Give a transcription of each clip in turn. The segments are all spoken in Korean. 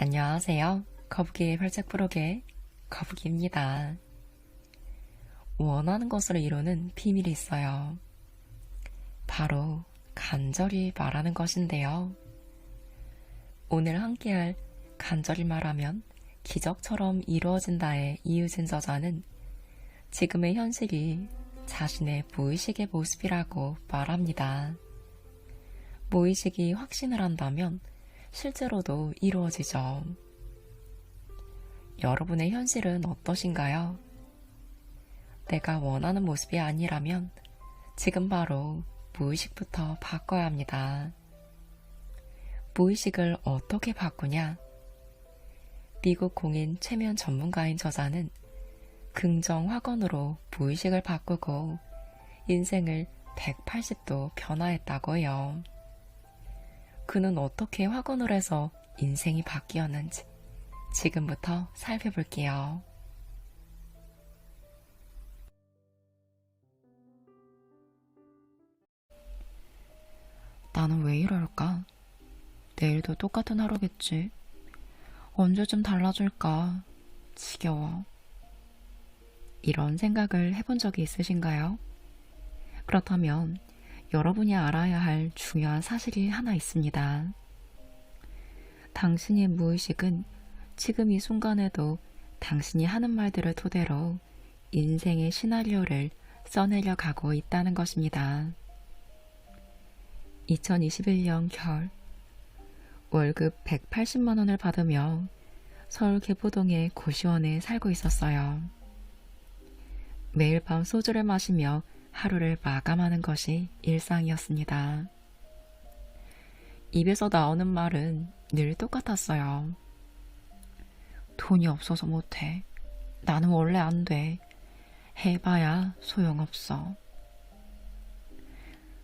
안녕하세요. 거북이의 발작 부록의 거북이입니다. 원하는 것을 이루는 비밀이 있어요. 바로 간절히 말하는 것인데요. 오늘 함께할 간절히 말하면 기적처럼 이루어진다의 이유진 저자는 지금의 현실이 자신의 무의식의 모습이라고 말합니다. 무의식이 확신을 한다면 실제로도 이루어지죠. 여러분의 현실은 어떠신가요? 내가 원하는 모습이 아니라면 지금 바로 무의식부터 바꿔야 합니다. 무의식을 어떻게 바꾸냐? 미국 공인 최면 전문가인 저자는 긍정 확언으로 무의식을 바꾸고 인생을 180도 변화했다고 해요. 그는 어떻게 확언을 해서 인생이 바뀌었는지 지금부터 살펴볼게요. 나는 왜 이럴까? 내일도 똑같은 하루겠지. 언제쯤 달라질까? 지겨워. 이런 생각을 해본 적이 있으신가요? 그렇다면 여러분이 알아야 할 중요한 사실이 하나 있습니다. 당신의 무의식은 지금 이 순간에도 당신이 하는 말들을 토대로 인생의 시나리오를 써내려 가고 있다는 것입니다. 2021년 겨울, 월급 180만 원을 받으며 서울 개포동의 고시원에 살고 있었어요. 매일 밤 소주를 마시며 하루를 마감하는 것이 일상이었습니다. 입에서 나오는 말은 늘 똑같았어요. 돈이 없어서 못해. 나는 원래 안 돼. 해봐야 소용없어.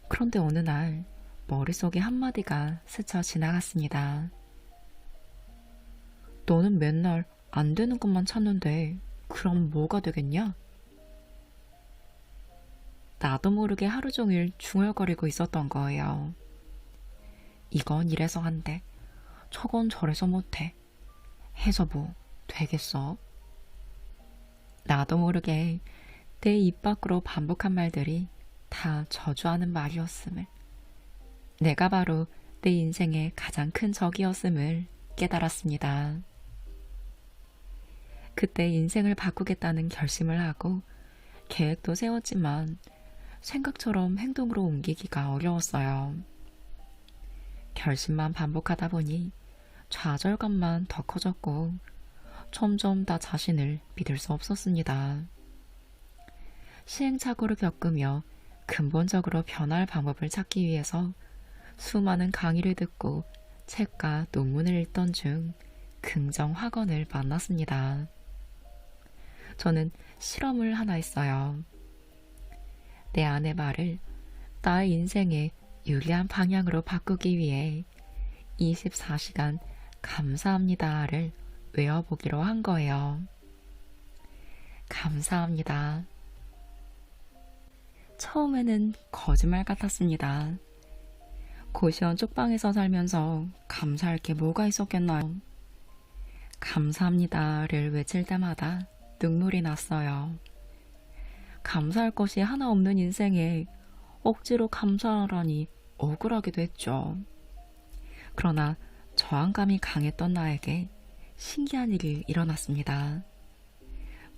그런데 어느 날 머릿속에 한마디가 스쳐 지나갔습니다. 너는 맨날 안 되는 것만 찾는데 그럼 뭐가 되겠냐? 나도 모르게 하루 종일 중얼거리고 있었던 거예요. 이건 이래서 안 돼. 저건 저래서 못해. 해서 뭐 되겠어? 나도 모르게 내 입 밖으로 반복한 말들이 다 저주하는 말이었음을, 내가 바로 내 인생의 가장 큰 적이었음을 깨달았습니다. 그때 인생을 바꾸겠다는 결심을 하고 계획도 세웠지만 생각처럼 행동으로 옮기기가 어려웠어요. 결심만 반복하다 보니 좌절감만 더 커졌고 점점 나 자신을 믿을 수 없었습니다. 시행착오를 겪으며 근본적으로 변화할 방법을 찾기 위해서 수많은 강의를 듣고 책과 논문을 읽던 중 긍정 확언을 만났습니다. 저는 실험을 하나 했어요. 내 안의 말을 나의 인생의 유리한 방향으로 바꾸기 위해 24시간 감사합니다를 외워보기로 한 거예요. 감사합니다. 처음에는 거짓말 같았습니다. 고시원 쪽방에서 살면서 감사할 게 뭐가 있었겠나요? 감사합니다를 외칠 때마다 눈물이 났어요. 감사할 것이 하나 없는 인생에 억지로 감사하라니 억울하기도 했죠. 그러나 저항감이 강했던 나에게 신기한 일이 일어났습니다.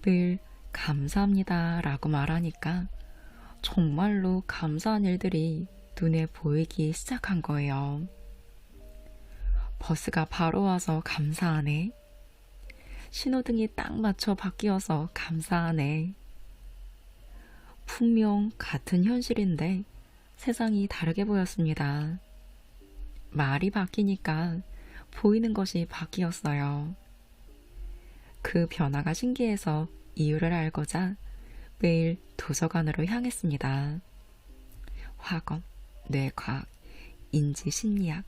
늘 감사합니다 라고 말하니까 정말로 감사한 일들이 눈에 보이기 시작한 거예요. 버스가 바로 와서 감사하네. 신호등이 딱 맞춰 바뀌어서 감사하네. 분명 같은 현실인데 세상이 다르게 보였습니다. 말이 바뀌니까 보이는 것이 바뀌었어요. 그 변화가 신기해서 이유를 알고자 매일 도서관으로 향했습니다. 화검, 뇌과학, 인지심리학,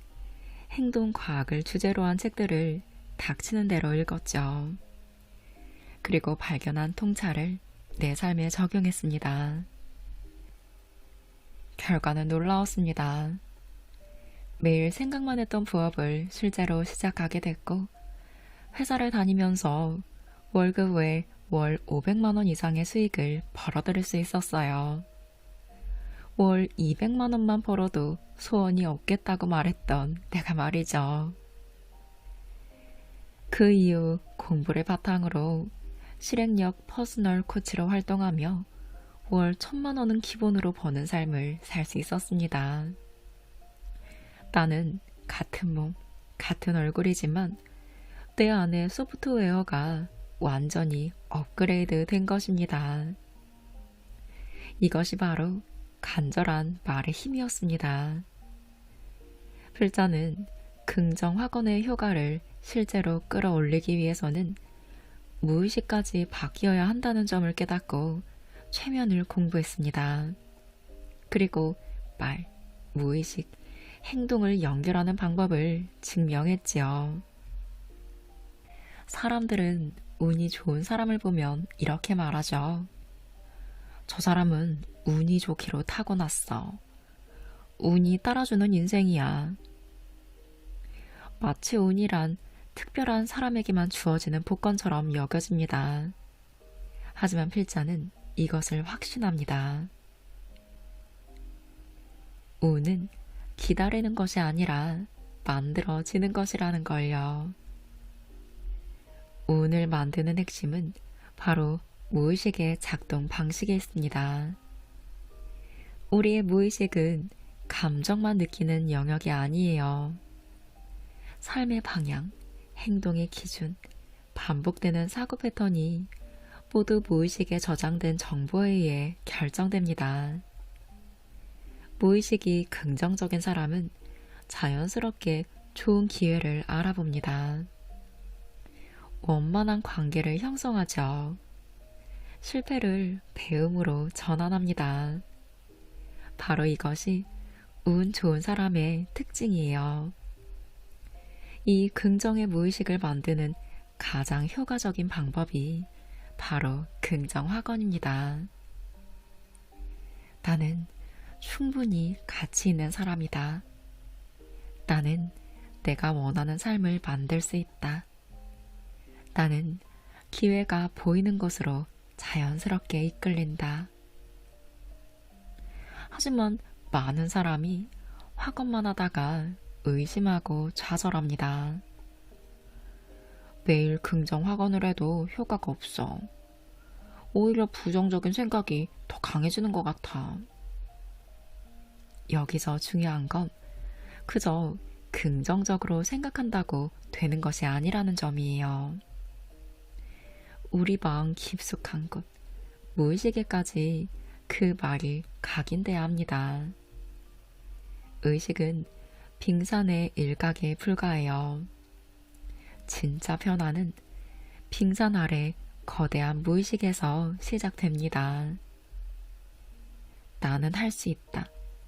행동과학을 주제로 한 책들을 닥치는 대로 읽었죠. 그리고 발견한 통찰을 내 삶에 적용했습니다. 결과는 놀라웠습니다. 매일 생각만 했던 부업을 실제로 시작하게 됐고 회사를 다니면서 월급 외 월 500만 원 이상의 수익을 벌어들일 수 있었어요. 월 200만 원만 벌어도 소원이 없겠다고 말했던 내가 말이죠. 그 이후 공부를 바탕으로 실행력 퍼스널 코치로 활동하며 월 1000만 원은 기본으로 버는 삶을 살 수 있었습니다. 나는 같은 몸, 같은 얼굴이지만 내 안에 소프트웨어가 완전히 업그레이드 된 것입니다. 이것이 바로 간절한 말의 힘이었습니다. 필자는 긍정 확언의 효과를 실제로 끌어올리기 위해서는 무의식까지 바뀌어야 한다는 점을 깨닫고 최면을 공부했습니다. 그리고 말, 무의식, 행동을 연결하는 방법을 증명했지요. 사람들은 운이 좋은 사람을 보면 이렇게 말하죠. 저 사람은 운이 좋기로 타고났어. 운이 따라주는 인생이야. 마치 운이란 특별한 사람에게만 주어지는 복권처럼 여겨집니다. 하지만 필자는 이것을 확신합니다. 운은 기다리는 것이 아니라 만들어지는 것이라는 걸요. 운을 만드는 핵심은 바로 무의식의 작동 방식에 있습니다. 우리의 무의식은 감정만 느끼는 영역이 아니에요. 삶의 방향, 행동의 기준, 반복되는 사고 패턴이 모두 무의식에 저장된 정보에 의해 결정됩니다. 무의식이 긍정적인 사람은 자연스럽게 좋은 기회를 알아봅니다. 원만한 관계를 형성하죠. 실패를 배움으로 전환합니다. 바로 이것이 운 좋은 사람의 특징이에요. 이 긍정의 무의식을 만드는 가장 효과적인 방법이 바로 긍정 확언입니다. 나는 충분히 가치 있는 사람이다. 나는 내가 원하는 삶을 만들 수 있다. 나는 기회가 보이는 곳으로 자연스럽게 이끌린다. 하지만 많은 사람이 확언만 하다가 의심하고 좌절합니다. 매일 긍정 확언을 해도 효과가 없어. 오히려 부정적인 생각이 더 강해지는 것 같아. 여기서 중요한 건 그저 긍정적으로 생각한다고 되는 것이 아니라는 점이에요. 우리 마음 깊숙한 곳, 무의식에까지 그 말이 각인돼야 합니다. 의식은 빙산의 일각에 불과해요. 진짜 변화는 빙산 아래 거대한 무의식에서 시작됩니다. 나는 할 수 있다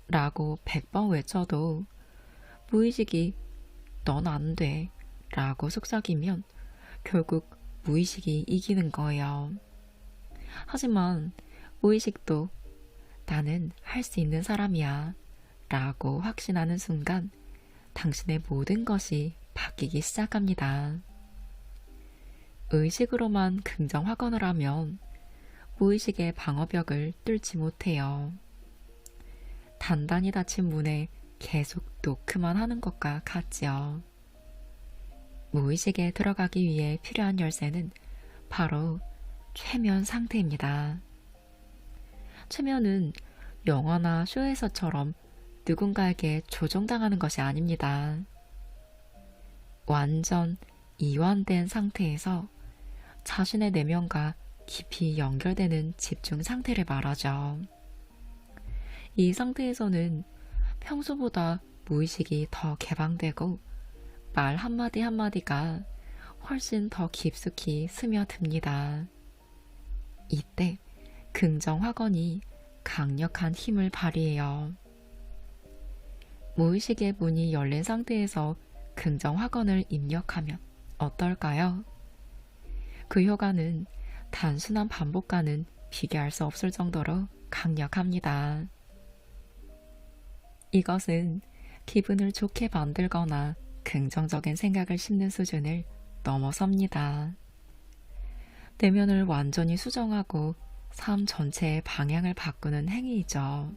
라고 100번 외쳐도 무의식이 넌 안 돼 라고 속삭이면 결국 무의식이 이기는 거예요. 하지만 무의식도 나는 할 수 있는 사람이야 라고 확신하는 순간 당신의 모든 것이 바뀌기 시작합니다. 의식으로만 긍정 확언을 하면 무의식의 방어벽을 뚫지 못해요. 단단히 닫힌 문에 계속 노크만 하는 것과 같지요. 무의식에 들어가기 위해 필요한 열쇠는 바로 최면 상태입니다. 최면은 영화나 쇼에서처럼 누군가에게 조종당하는 것이 아닙니다. 완전 이완된 상태에서 자신의 내면과 깊이 연결되는 집중 상태를 말하죠. 이 상태에서는 평소보다 무의식이 더 개방되고 말 한마디 한마디가 훨씬 더 깊숙이 스며듭니다. 이때 긍정 확언이 강력한 힘을 발휘해요. 무의식의 문이 열린 상태에서 긍정 확언을 입력하면 어떨까요? 그 효과는 단순한 반복과는 비교할 수 없을 정도로 강력합니다. 이것은 기분을 좋게 만들거나 긍정적인 생각을 심는 수준을 넘어섭니다. 내면을 완전히 수정하고 삶 전체의 방향을 바꾸는 행위이죠.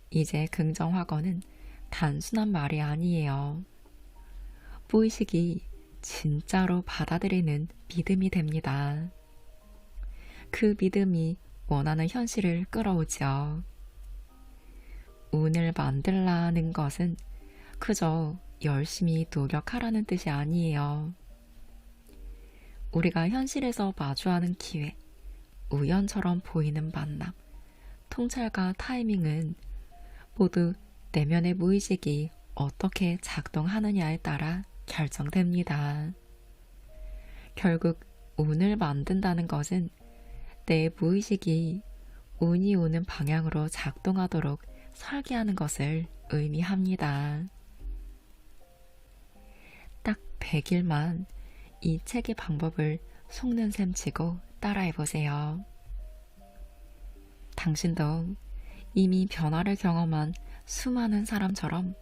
이제 긍정확언은 단순한 말이 아니에요. 무의식이 진짜로 받아들이는 믿음이 됩니다. 그 믿음이 원하는 현실을 끌어오죠. 운을 만들라는 것은 그저 열심히 노력하라는 뜻이 아니에요. 우리가 현실에서 마주하는 기회, 우연처럼 보이는 만남, 통찰과 타이밍은 모두 내면의 무의식이 어떻게 작동하느냐에 따라 결정됩니다. 결국 운을 만든다는 것은 내 무의식이 운이 오는 방향으로 작동하도록 설계하는 것을 의미합니다. 딱 100일만 이 책의 방법을 속는 셈 치고 따라해보세요. 당신도 이미 변화를 경험한 수많은 사람처럼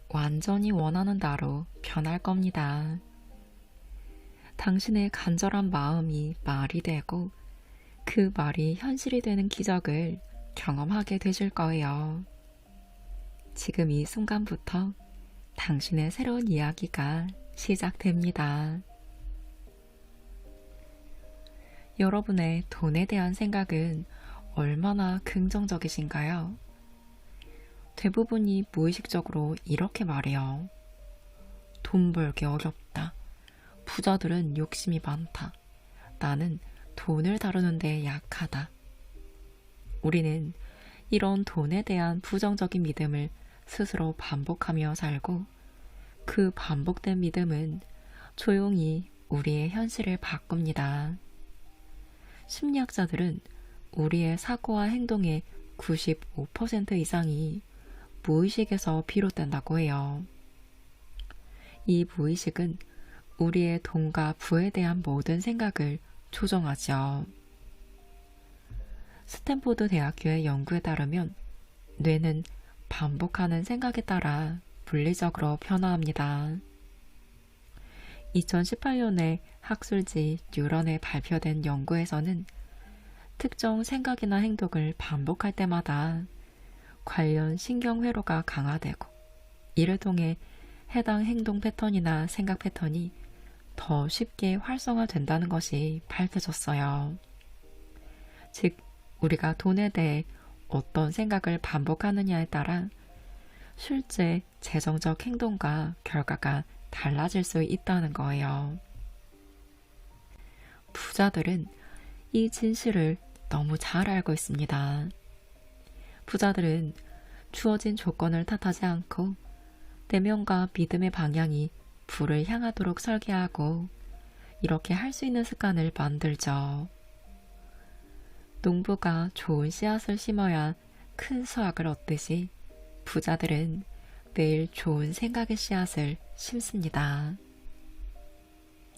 완전히 원하는 나로 변할 겁니다. 당신의 간절한 마음이 말이 되고 그 말이 현실이 되는 기적을 경험하게 되실 거예요. 지금 이 순간부터 당신의 새로운 이야기가 시작됩니다. 여러분의 돈에 대한 생각은 얼마나 긍정적이신가요? 대부분이 무의식적으로 이렇게 말해요. 돈 벌기 어렵다. 부자들은 욕심이 많다. 나는 돈을 다루는데 약하다. 우리는 이런 돈에 대한 부정적인 믿음을 스스로 반복하며 살고 그 반복된 믿음은 조용히 우리의 현실을 바꿉니다. 심리학자들은 우리의 사고와 행동의 95% 이상이 무의식에서 비롯된다고 해요. 이 무의식은 우리의 돈과 부에 대한 모든 생각을 조정하죠. 스탠포드 대학교의 연구에 따르면 뇌는 반복하는 생각에 따라 물리적으로 변화합니다. 2018년에 학술지 뉴런에 발표된 연구에서는 특정 생각이나 행동을 반복할 때마다 관련 신경회로가 강화되고 이를 통해 해당 행동 패턴이나 생각 패턴이 더 쉽게 활성화된다는 것이 밝혀졌어요. 즉, 우리가 돈에 대해 어떤 생각을 반복하느냐에 따라 실제 재정적 행동과 결과가 달라질 수 있다는 거예요. 부자들은 이 진실을 너무 잘 알고 있습니다. 부자들은 주어진 조건을 탓하지 않고 내면과 믿음의 방향이 부를 향하도록 설계하고 이렇게 할 수 있는 습관을 만들죠. 농부가 좋은 씨앗을 심어야 큰 수확을 얻듯이 부자들은 매일 좋은 생각의 씨앗을 심습니다.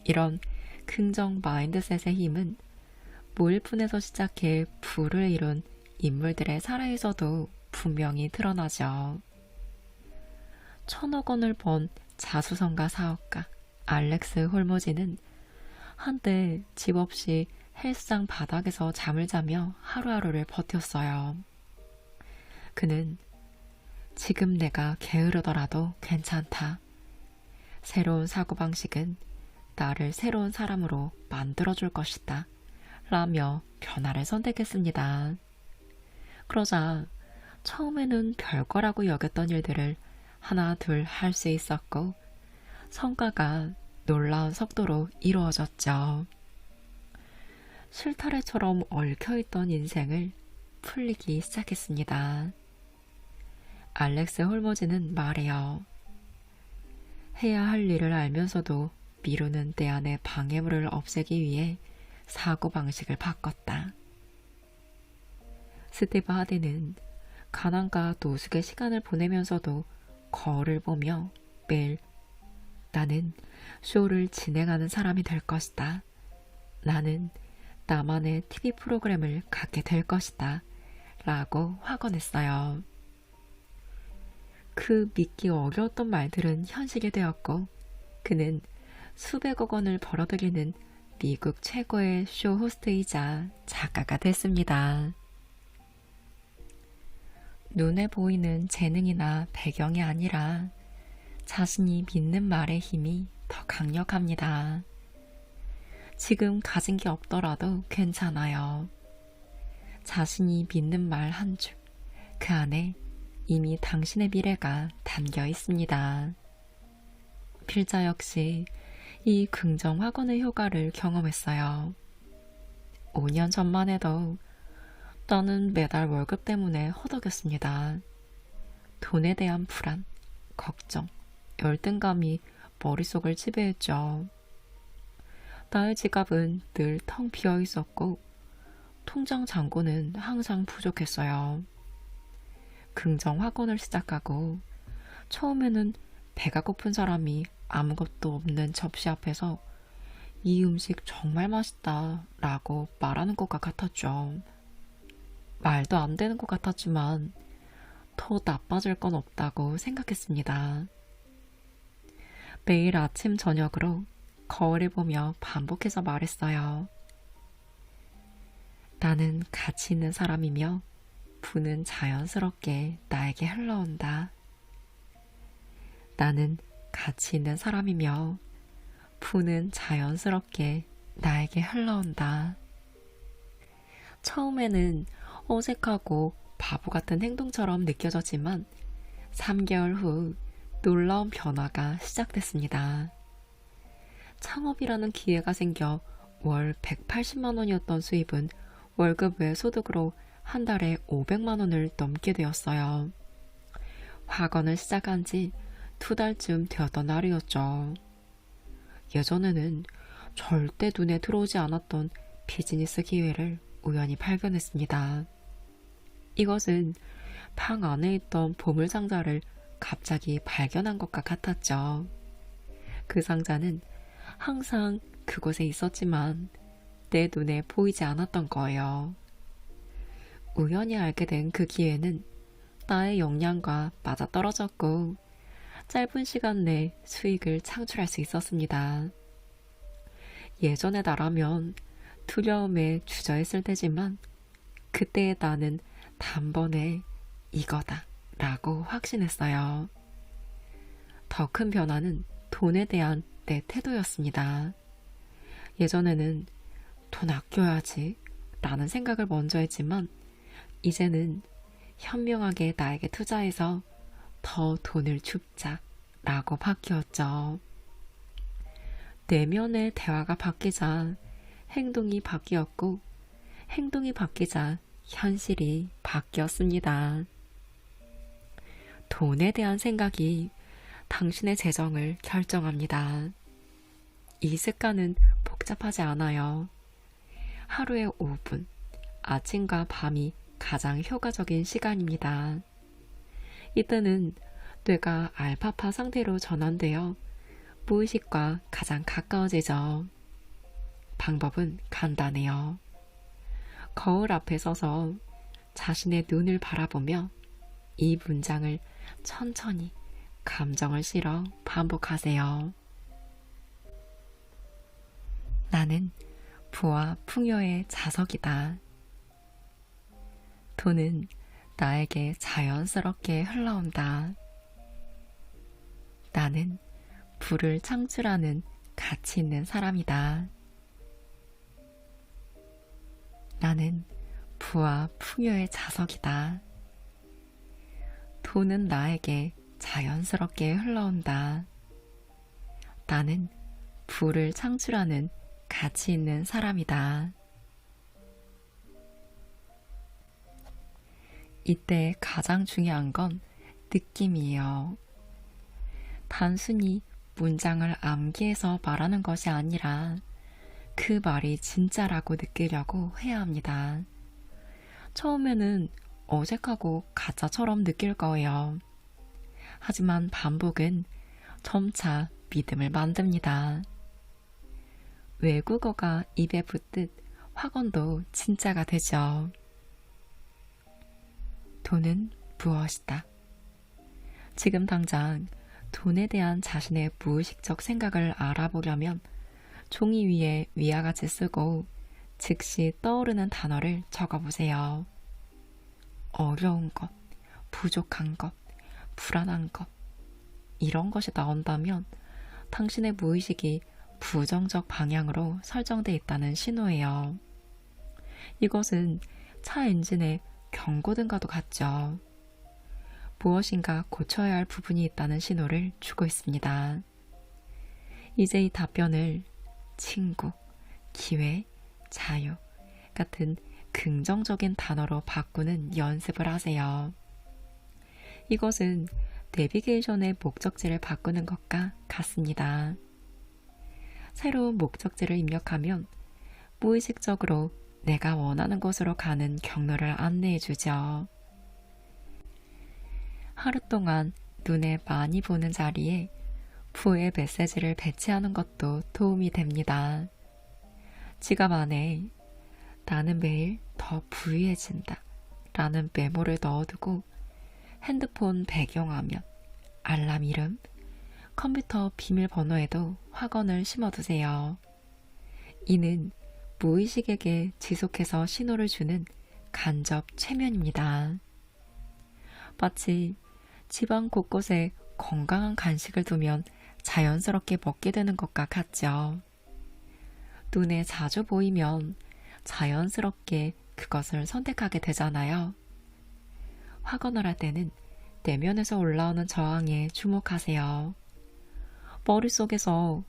이런 긍정 마인드셋의 힘은 무일푼에서 시작해 부를 이룬 인물들의 사례에서도 분명히 드러나죠. 1,000억 원을 번 자수성가 사업가 알렉스 홀모지는 한때 집 없이 헬스장 바닥에서 잠을 자며 하루하루를 버텼어요. 그는 지금 내가 게으르더라도 괜찮다. 새로운 사고방식은 나를 새로운 사람으로 만들어줄 것이다. 라며 변화를 선택했습니다. 그러자 처음에는 별거라고 여겼던 일들을 하나 둘 할 수 있었고 성과가 놀라운 속도로 이루어졌죠. 실타래처럼 얽혀있던 인생을 풀리기 시작했습니다. 알렉스 홀머즈는 말해요. 해야 할 일을 알면서도 미루는 때 안에 방해물을 없애기 위해 사고방식을 바꿨다. 스티브 하디는 가난과 노숙의 시간을 보내면서도 거울을 보며 매일 나는 쇼를 진행하는 사람이 될 것이다. 나는 나만의 TV 프로그램을 갖게 될 것이다. 라고 확언했어요. 그 믿기 어려웠던 말들은 현실이 되었고 그는 수백억 원을 벌어들이는 미국 최고의 쇼 호스트이자 작가가 됐습니다. 눈에 보이는 재능이나 배경이 아니라 자신이 믿는 말의 힘이 더 강력합니다. 지금 가진 게 없더라도 괜찮아요. 자신이 믿는 말 한 줄, 그 안에 이미 당신의 미래가 담겨 있습니다. 필자 역시 이 긍정 확언의 효과를 경험했어요. 5년 전만 해도 나는 매달 월급 때문에 허덕였습니다. 돈에 대한 불안, 걱정, 열등감이 머릿속을 지배했죠. 나의 지갑은 늘 텅 비어 있었고 통장 잔고는 항상 부족했어요. 긍정 확언을 시작하고 처음에는 배가 고픈 사람이 아무것도 없는 접시 앞에서 이 음식 정말 맛있다 라고 말하는 것과 같았죠. 말도 안 되는 것 같았지만 더 나빠질 건 없다고 생각했습니다. 매일 아침 저녁으로 거울을 보며 반복해서 말했어요. 나는 가치 있는 사람이며 부는 자연스럽게 나에게 흘러온다. 나는 가치 있는 사람이며 부는 자연스럽게 나에게 흘러온다. 처음에는 어색하고 바보 같은 행동처럼 느껴졌지만 3개월 후 놀라운 변화가 시작됐습니다. 창업이라는 기회가 생겨 월 180만 원이었던 수입은 월급 외 소득으로 한 달에 500만 원을 넘게 되었어요. 학원을 시작한 지 2달쯤 되었던 날이었죠. 예전에는 절대 눈에 들어오지 않았던 비즈니스 기회를 우연히 발견했습니다. 이것은 방 안에 있던 보물상자를 갑자기 발견한 것과 같았죠. 그 상자는 항상 그곳에 있었지만 내 눈에 보이지 않았던 거예요. 우연히 알게 된 그 기회는 나의 역량과 맞아떨어졌고 짧은 시간 내 수익을 창출할 수 있었습니다. 예전에 나라면 두려움에 주저했을 테지만 그때의 나는 단번에 이거다 라고 확신했어요. 더 큰 변화는 돈에 대한 내 태도였습니다. 예전에는 돈 아껴야지 라는 생각을 먼저 했지만 이제는 현명하게 나에게 투자해서 더 돈을 줍자 라고 바뀌었죠. 내면의 대화가 바뀌자 행동이 바뀌었고 행동이 바뀌자 현실이 바뀌었습니다. 돈에 대한 생각이 당신의 재정을 결정합니다. 이 습관은 복잡하지 않아요. 하루에 5분, 아침과 밤이 가장 효과적인 시간입니다. 이때는 뇌가 알파파 상태로 전환되어 무의식과 가장 가까워지죠. 방법은 간단해요. 거울 앞에 서서 자신의 눈을 바라보며 이 문장을 천천히 감정을 실어 반복하세요. 나는 부와 풍요의 자석이다. 돈은 나에게 자연스럽게 흘러온다. 나는 부를 창출하는 가치 있는 사람이다. 나는 부와 풍요의 자석이다. 돈은 나에게 자연스럽게 흘러온다. 나는 부를 창출하는 가치 있는 사람이다. 이때 가장 중요한 건 느낌이에요. 단순히 문장을 암기해서 말하는 것이 아니라 그 말이 진짜라고 느끼려고 해야 합니다. 처음에는 어색하고 가짜처럼 느낄 거예요. 하지만 반복은 점차 믿음을 만듭니다. 외국어가 입에 붙듯 확언도 진짜가 되죠. 돈은 무엇이다. 지금 당장 돈에 대한 자신의 무의식적 생각을 알아보려면 종이 위에 위와 같이 쓰고 즉시 떠오르는 단어를 적어보세요. 어려운 것, 부족한 것, 불안한 것, 이런 것이 나온다면 당신의 무의식이 부정적 방향으로 설정되어 있다는 신호예요. 이것은 차 엔진의 경고등과도 같죠. 무엇인가 고쳐야 할 부분이 있다는 신호를 주고 있습니다. 이제 이 답변을 친구, 기회, 자유 같은 긍정적인 단어로 바꾸는 연습을 하세요. 이것은 내비게이션의 목적지를 바꾸는 것과 같습니다. 새로운 목적지를 입력하면 무의식적으로 내가 원하는 곳으로 가는 경로를 안내해 주죠. 하루 동안 눈에 많이 보는 자리에 부의 메시지를 배치하는 것도 도움이 됩니다. 지갑 안에 나는 매일 더 부유해진다 라는 메모를 넣어두고 핸드폰 배경화면, 알람 이름, 컴퓨터 비밀번호에도 확언을 심어두세요. 이는 무의식에게 지속해서 신호를 주는 간접 최면입니다. 마치 집안 곳곳에 건강한 간식을 두면 자연스럽게 먹게 되는 것과 같죠. 눈에 자주 보이면 자연스럽게 그것을 선택하게 되잖아요. 확언을 할 때는 내면에서 올라오는 저항에 주목하세요. 머릿속에서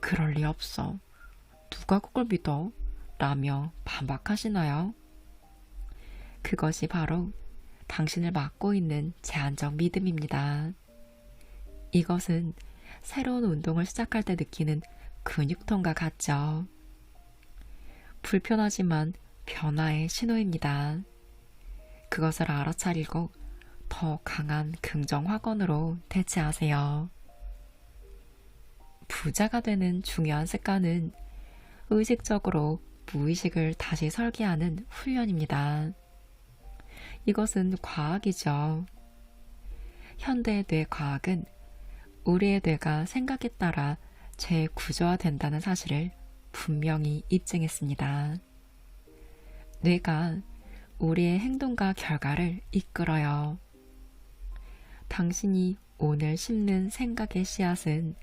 그럴 리 없어. 누가 그걸 믿어? 라며 반박하시나요? 그것이 바로 당신을 막고 있는 제한적 믿음입니다. 이것은 새로운 운동을 시작할 때 느끼는 근육통과 같죠. 불편하지만 변화의 신호입니다. 그것을 알아차리고 더 강한 긍정 확언으로 대체하세요. 부자가 되는 중요한 습관은 의식적으로 무의식을 다시 설계하는 훈련입니다. 이것은 과학이죠. 현대의 뇌과학은 우리의 뇌가 생각에 따라 재구조화된다는 사실을 분명히 입증했습니다. 뇌가 우리의 행동과 결과를 이끌어요. 당신이 오늘 심는 생각의 씨앗은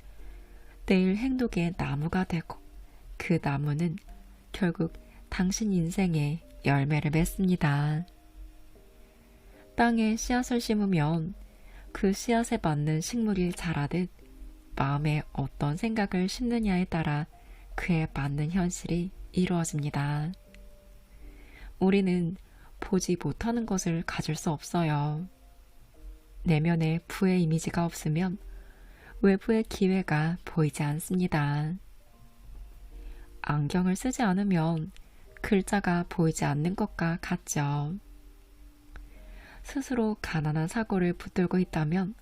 내일 행동의 나무가 되고 그 나무는 결국 당신 인생의 열매를 맺습니다. 땅에 씨앗을 심으면 그 씨앗에 맞는 식물이 자라듯 마음에 어떤 생각을 심느냐에 따라 그에 맞는 현실이 이루어집니다. 우리는 보지 못하는 것을 가질 수 없어요. 내면에 부의 이미지가 없으면 외부의 기회가 보이지 않습니다. 안경을 쓰지 않으면 글자가 보이지 않는 것과 같죠. 스스로 가난한 사고를 붙들고 있다면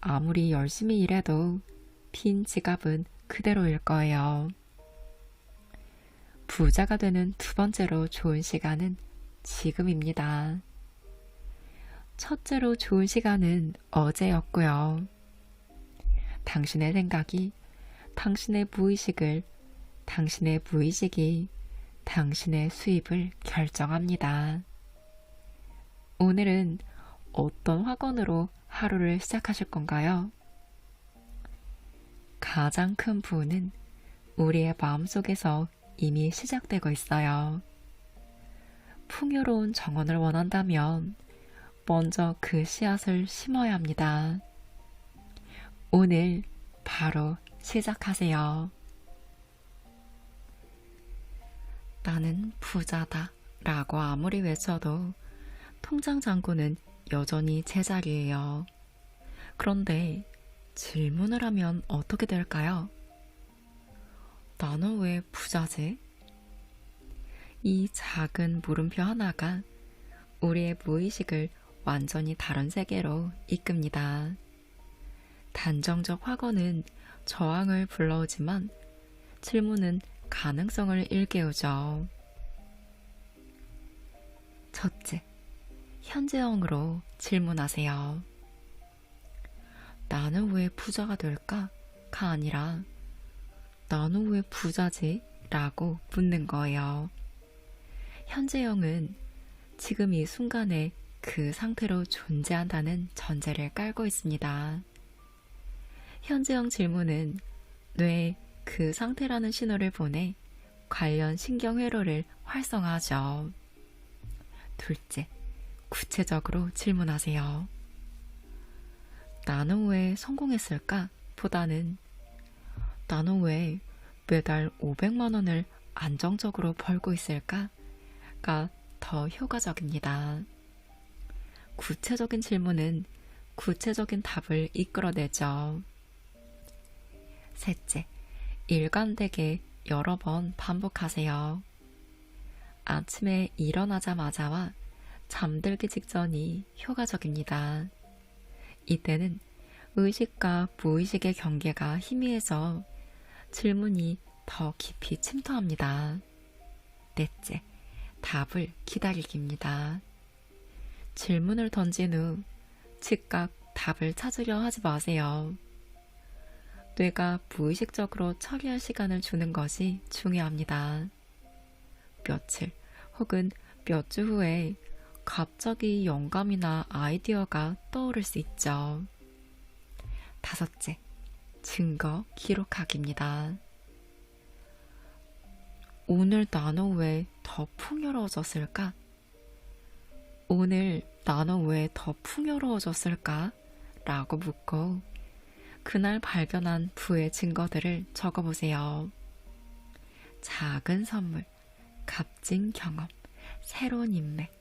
아무리 열심히 일해도 빈 지갑은 그대로일 거예요. 부자가 되는 두 번째로 좋은 시간은 지금입니다. 첫째로 좋은 시간은 어제였고요. 당신의 생각이 당신의 무의식이 당신의 수입을 결정합니다. 오늘은 어떤 확언으로 하루를 시작하실 건가요? 가장 큰 부는 우리의 마음속에서 이미 시작되고 있어요. 풍요로운 정원을 원한다면 먼저 그 씨앗을 심어야 합니다. 오늘 바로 시작하세요. 나는 부자다 라고 아무리 외쳐도 통장 잔고는 여전히 제자리예요. 그런데 질문을 하면 어떻게 될까요? 나는 왜 부자지? 이 작은 물음표 하나가 우리의 무의식을 완전히 다른 세계로 이끕니다. 단정적 확언은 저항을 불러오지만 질문은 가능성을 일깨우죠. 첫째, 현재형으로 질문하세요. 나는 왜 부자가 될까?가 아니라 나는 왜 부자지? 라고 묻는 거예요. 현재형은 지금 이 순간에 그 상태로 존재한다는 전제를 깔고 있습니다. 현재형 질문은 뇌에 그 상태라는 신호를 보내 관련 신경회로를 활성화하죠. 둘째, 구체적으로 질문하세요. 나는 왜 성공했을까? 보다는 나는 왜 매달 500만 원을 안정적으로 벌고 있을까?가 더 효과적입니다. 구체적인 질문은 구체적인 답을 이끌어내죠. 셋째, 일관되게 여러 번 반복하세요. 아침에 일어나자마자와 잠들기 직전이 효과적입니다. 이때는 의식과 무의식의 경계가 희미해져 질문이 더 깊이 침투합니다. 넷째, 답을 기다리기입니다. 질문을 던진 후 즉각 답을 찾으려 하지 마세요. 뇌가 무의식적으로 처리할 시간을 주는 것이 중요합니다. 며칠 혹은 몇 주 후에 갑자기 영감이나 아이디어가 떠오를 수 있죠. 다섯째, 증거 기록하기입니다. 오늘 나는 왜 더 풍요로워졌을까? 오늘 나는 왜 더 풍요로워졌을까? 라고 묻고 그날 발견한 부의 증거들을 적어보세요. 작은 선물, 값진 경험, 새로운 인맥,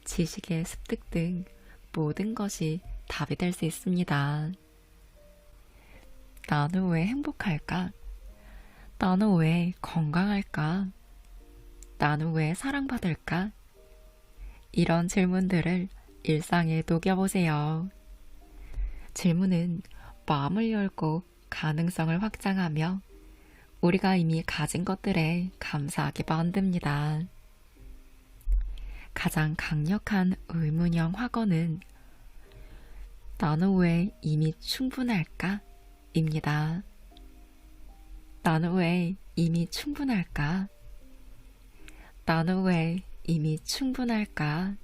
지식의 습득 등 모든 것이 답이 될 수 있습니다. 나는 왜 행복할까? 나는 왜 건강할까? 나는 왜 사랑받을까? 이런 질문들을 일상에 녹여보세요. 질문은 마음을 열고 가능성을 확장하며 우리가 이미 가진 것들에 감사하게 만듭니다. 가장 강력한 의문형 확언은 나는 왜 이미 충분할까? 입니다. 나는 왜 이미 충분할까? 나는 왜 이미 충분할까?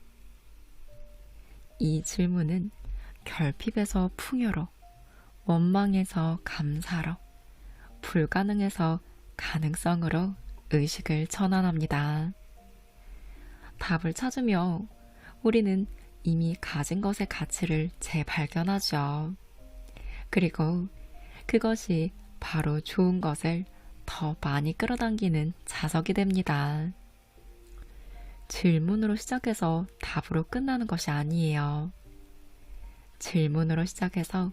이 질문은 결핍에서 풍요로, 원망에서 감사로, 불가능에서 가능성으로 의식을 전환합니다. 답을 찾으며 우리는 이미 가진 것의 가치를 재발견하죠. 그리고 그것이 바로 좋은 것을 더 많이 끌어당기는 자석이 됩니다. 질문으로 시작해서 답으로 끝나는 것이 아니에요. 질문으로 시작해서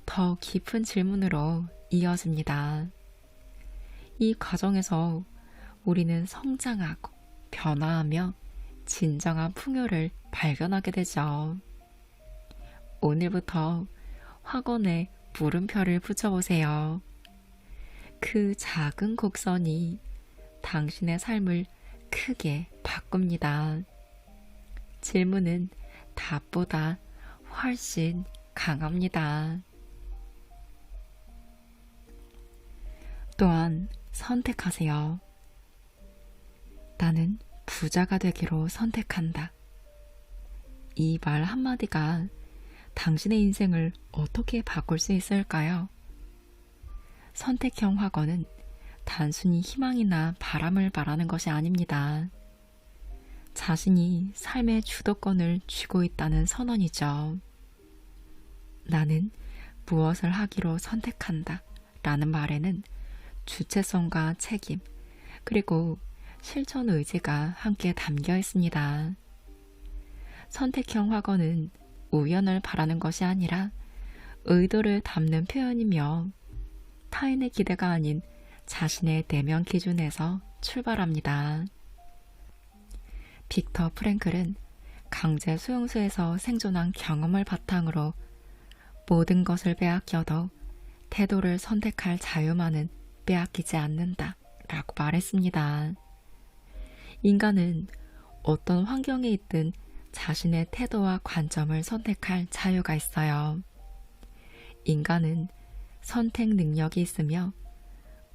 더 깊은 질문으로 이어집니다. 이 과정에서 우리는 성장하고 변화하며 진정한 풍요를 발견하게 되죠. 오늘부터 확언에 물음표를 붙여보세요. 그 작은 곡선이 당신의 삶을 크게 바꿉니다. 질문은 답보다 훨씬 강합니다. 또한 선택하세요. 나는 부자가 되기로 선택한다. 이 말 한마디가 당신의 인생을 어떻게 바꿀 수 있을까요? 선택형 확언은 단순히 희망이나 바람을 말하는 것이 아닙니다. 자신이 삶의 주도권을 쥐고 있다는 선언이죠. 나는 무엇을 하기로 선택한다 라는 말에는 주체성과 책임, 그리고 실천 의지가 함께 담겨 있습니다. 선택형 확언은 우연을 바라는 것이 아니라 의도를 담는 표현이며 타인의 기대가 아닌 자신의 내면 기준에서 출발합니다. 빅터 프랭클은 강제 수용소에서 생존한 경험을 바탕으로 모든 것을 빼앗겨도 태도를 선택할 자유만은 빼앗기지 않는다 라고 말했습니다. 인간은 어떤 환경에 있든 자신의 태도와 관점을 선택할 자유가 있어요. 인간은 선택 능력이 있으며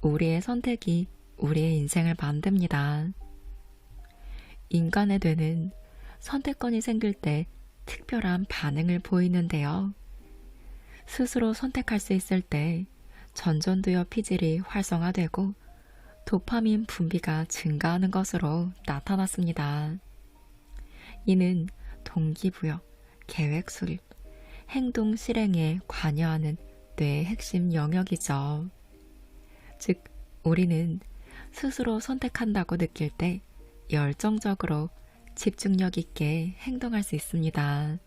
우리의 선택이 우리의 인생을 만듭니다. 인간의 뇌는 선택권이 생길 때 특별한 반응을 보이는데요. 스스로 선택할 수 있을 때 전전두엽 피질이 활성화되고 도파민 분비가 증가하는 것으로 나타났습니다. 이는 동기부여, 계획 수립, 행동 실행에 관여하는 뇌의 핵심 영역이죠. 즉, 우리는 스스로 선택한다고 느낄 때 열정적으로 집중력 있게 행동할 수 있습니다.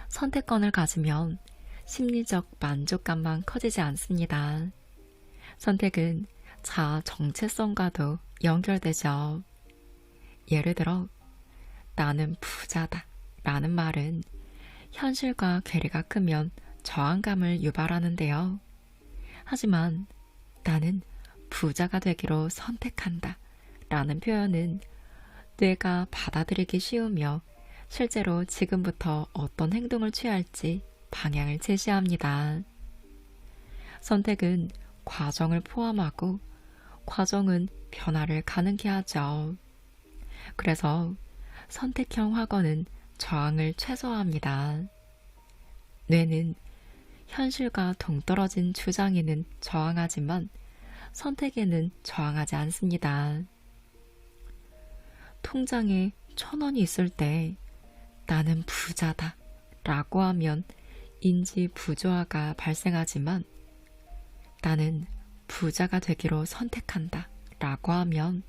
선택권을 가지면 심리적 만족감만 커지지 않습니다. 선택은 자아 정체성과도 연결되죠. 예를 들어, 나는 부자다 라는 말은 현실과 괴리가 크면 저항감을 유발하는데요. 하지만 나는 부자가 되기로 선택한다 라는 표현은 뇌가 받아들이기 쉬우며 실제로 지금부터 어떤 행동을 취할지 방향을 제시합니다. 선택은 과정을 포함하고 과정은 변화를 가능케 하죠. 그래서 선택형 확언은 저항을 최소화합니다. 뇌는 현실과 동떨어진 주장에는 저항하지만 선택에는 저항하지 않습니다. 통장에 1,000원이 있을 때 나는 부자다 라고 하면 인지 부조화가 발생하지만 나는 부자가 되기로 선택한다 라고 하면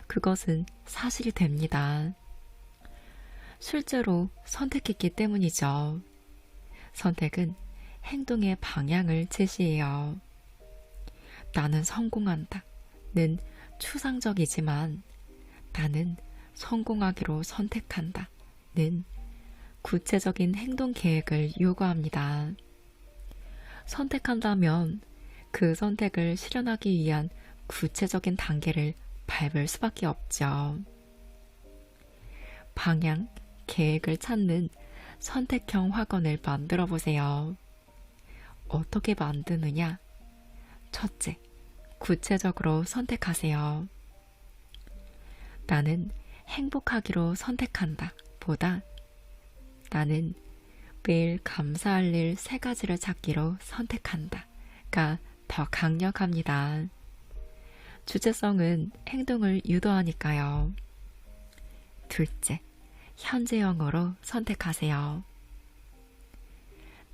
그것은 사실이 됩니다. 실제로 선택했기 때문이죠. 선택은 행동의 방향을 제시해요. 나는 성공한다는 추상적이지만 나는 성공하기로 선택한다는 구체적인 행동 계획을 요구합니다. 선택한다면 그 선택을 실현하기 위한 구체적인 단계를 밟을 수밖에 없죠. 방향, 계획을 찾는 선택형 확언을 만들어 보세요. 어떻게 만드느냐? 첫째, 구체적으로 선택하세요. 나는 행복하기로 선택한다 보다 나는 매일 감사할 일 3가지를 찾기로 선택한다가 더 강력합니다. 주체성은 행동을 유도하니까요. 둘째, 현재형으로 선택하세요.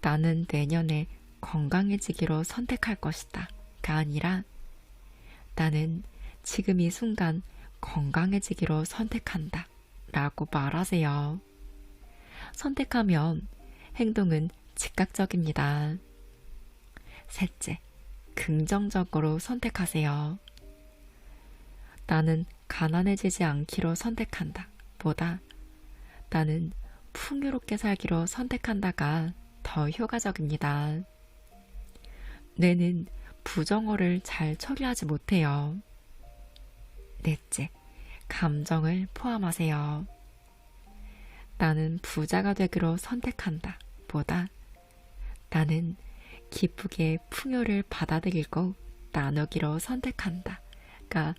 나는 내년에 건강해지기로 선택할 것이다 가 아니라 나는 지금 이 순간 건강해지기로 선택한다 라고 말하세요. 선택하면 행동은 즉각적입니다. 셋째, 긍정적으로 선택하세요. 나는 가난해지지 않기로 선택한다 보다 나는 풍요롭게 살기로 선택한다가 더 효과적입니다. 뇌는 부정어를 잘 처리하지 못해요. 넷째, 감정을 포함하세요. 나는 부자가 되기로 선택한다 보다 나는 기쁘게 풍요를 받아들이고 나누기로 선택한다가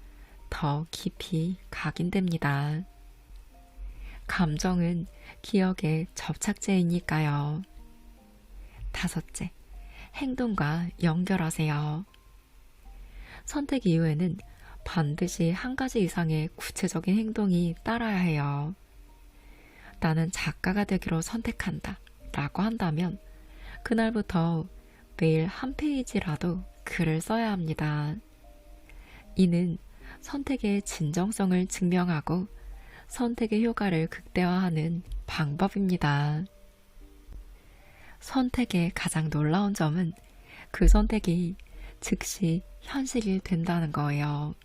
더 깊이 각인됩니다. 감정은 기억의 접착제이니까요. 다섯째, 행동과 연결하세요. 선택 이후에는 반드시 1가지 이상의 구체적인 행동이 따라야 해요. 나는 작가가 되기로 선택한다 라고 한다면 그날부터 매일 1페이지라도 글을 써야 합니다. 이는 선택의 진정성을 증명하고 선택의 효과를 극대화하는 방법입니다. 선택의 가장 놀라운 점은 그 선택이 즉시 현실이 된다는 거예요.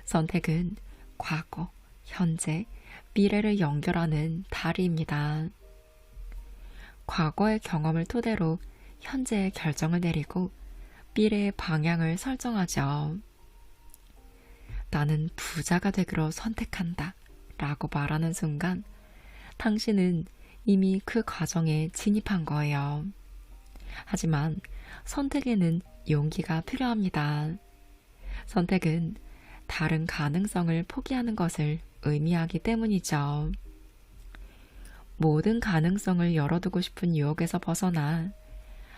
선택은 과거, 현재, 미래를 연결하는 다리입니다. 과거의 경험을 토대로 현재의 결정을 내리고 미래의 방향을 설정하죠. 나는 부자가 되기로 선택한다 라고 말하는 순간 당신은 이미 그 과정에 진입한 거예요. 하지만 선택에는 용기가 필요합니다. 선택은 다른 가능성을 포기하는 것을 의미하기 때문이죠. 모든 가능성을 열어두고 싶은 유혹에서 벗어나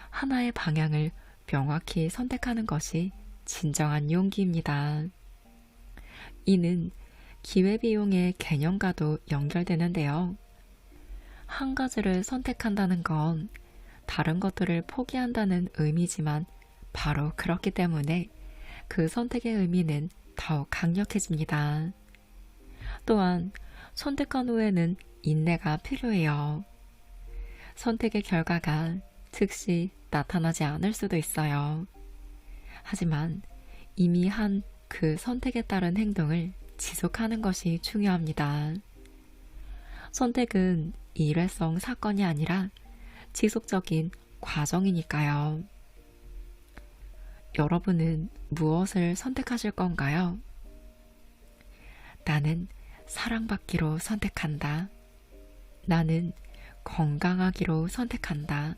하나의 방향을 명확히 선택하는 것이 진정한 용기입니다. 이는 기회비용의 개념과도 연결되는데요. 한 가지를 선택한다는 건 다른 것들을 포기한다는 의미지만 바로 그렇기 때문에 그 선택의 의미는 더욱 강력해집니다. 또한 선택한 후에는 인내가 필요해요. 선택의 결과가 즉시 나타나지 않을 수도 있어요. 하지만 이미 한 그 선택에 따른 행동을 지속하는 것이 중요합니다. 선택은 일회성 사건이 아니라 지속적인 과정이니까요. 여러분은 무엇을 선택하실 건가요? 나는 사랑받기로 선택한다. 나는 건강하기로 선택한다.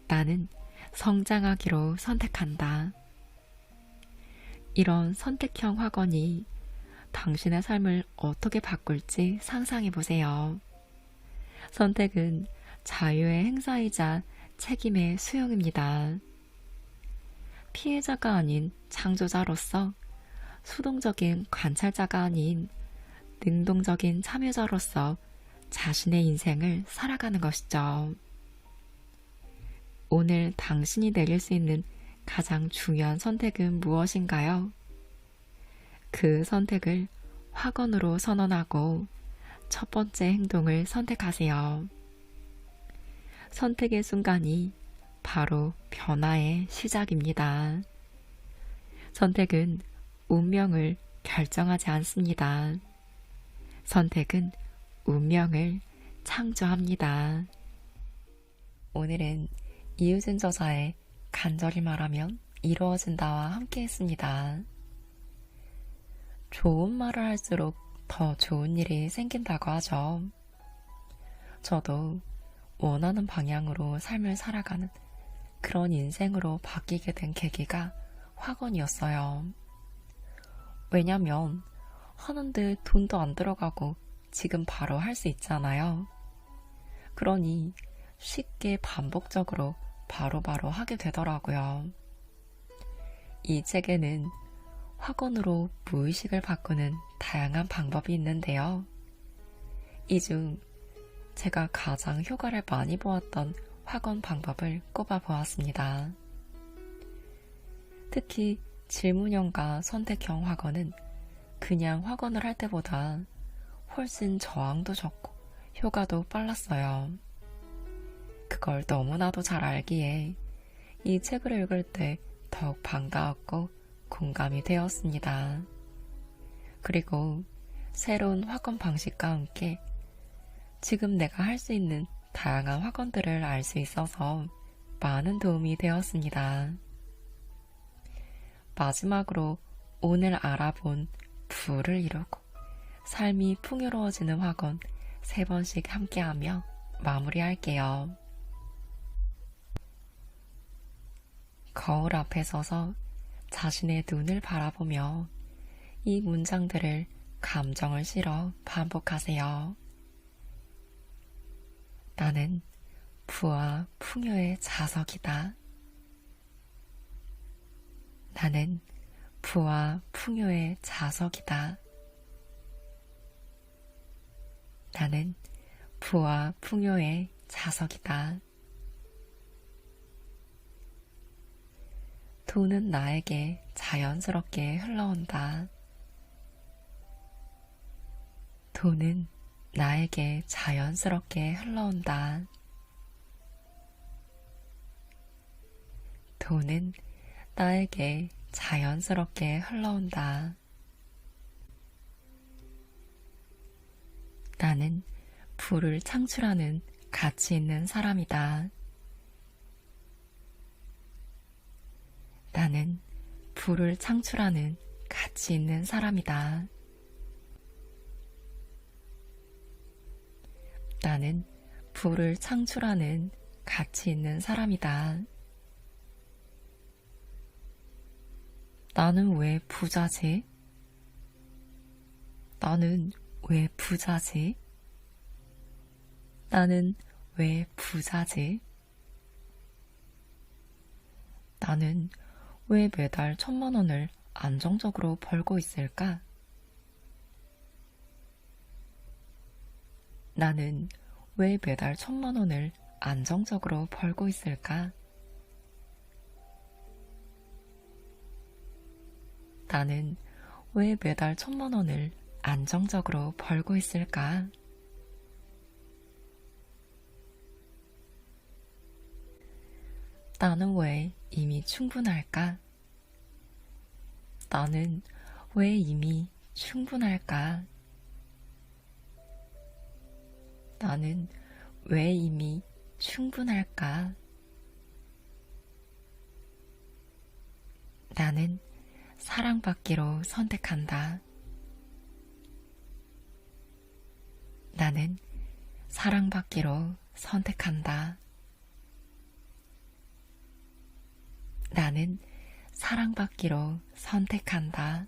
나는 성장하기로 선택한다. 이런 선택형 확언이 당신의 삶을 어떻게 바꿀지 상상해 보세요. 선택은 자유의 행사이자 책임의 수용입니다. 피해자가 아닌 창조자로서, 수동적인 관찰자가 아닌 능동적인 참여자로서 자신의 인생을 살아가는 것이죠. 오늘 당신이 내릴 수 있는 가장 중요한 선택은 무엇인가요? 그 선택을 확언으로 선언하고 첫 번째 행동을 선택하세요. 선택의 순간이 바로 변화의 시작입니다. 선택은 운명을 결정하지 않습니다. 선택은 운명을 창조합니다. 오늘은 이유진 저자의 간절히 말하면 이루어진다와 함께 했습니다. 좋은 말을 할수록 더 좋은 일이 생긴다고 하죠. 저도 원하는 방향으로 삶을 살아가는 그런 인생으로 바뀌게 된 계기가 확언이었어요. 왜냐면 하는데 돈도 안 들어가고 지금 바로 할 수 있잖아요. 그러니 쉽게 반복적으로 바로바로 하게 되더라고요. 이 책에는 확언으로 무의식을 바꾸는 다양한 방법이 있는데요. 이 중 제가 가장 효과를 많이 보았던 확언 방법을 꼽아 보았습니다. 특히 질문형과 선택형 확언은 그냥 확언을 할 때보다 훨씬 저항도 적고 효과도 빨랐어요. 그걸 너무나도 잘 알기에 이 책을 읽을 때 더욱 반가웠고 공감이 되었습니다. 그리고 새로운 확언 방식과 함께 지금 내가 할 수 있는 다양한 확언들을 알 수 있어서 많은 도움이 되었습니다. 마지막으로 오늘 알아본 부를 이루고 삶이 풍요로워지는 확언 3번씩 함께하며 마무리할게요. 거울 앞에 서서 자신의 눈을 바라보며 이 문장들을 감정을 실어 반복하세요. 나는 부와 풍요의 자석이다. 나는 부와 풍요의 자석이다. 나는 부와 풍요의 자석이다. 돈은 나에게 자연스럽게 흘러온다. 돈은 나에게 자연스럽게 흘러온다. 돈은 나에게 자연스럽게 흘러온다. 나는 부를 창출하는 가치 있는 사람이다. 나는 부를 창출하는 가치 있는 사람이다. 나는 부를 창출하는 가치 있는 사람이다. 나는 왜 부자지? 나는 왜 부자지? 나는 왜 부자지? 나는 왜 매달 1,000만 원을 안정적으로 벌고 있을까? 나는 왜 매달 1,000만 원을 안정적으로 벌고 있을까? 나는 왜 매달 1,000만 원을 안정적으로 벌고 있을까? 나는 왜 이미 충분할까? 나는 왜 이미 충분할까? 나는 왜 이미 충분할까? 나는 사랑받기로 선택한다. 나는 사랑받기로 선택한다. 나는 사랑받기로 선택한다.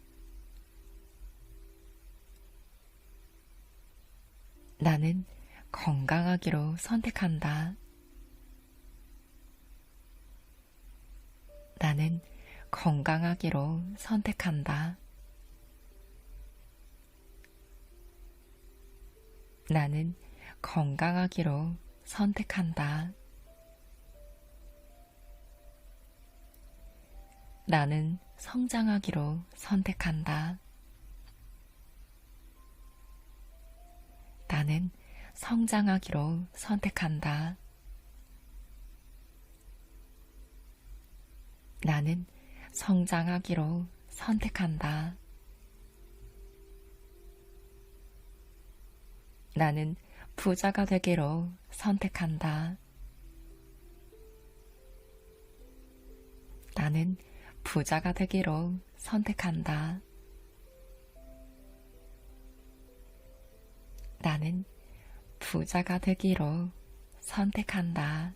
나는 건강하기로 선택한다. 나는 건강하기로 선택한다. 나는 건강하기로 선택한다. 나는 성장하기로 선택한다. 나는 성장하기로 선택한다. 나는 성장하기로 선택한다. 나는 부자가 되기로 선택한다. 나는 부자가 되기로 선택한다. 나는 부자가 되기로 선택한다.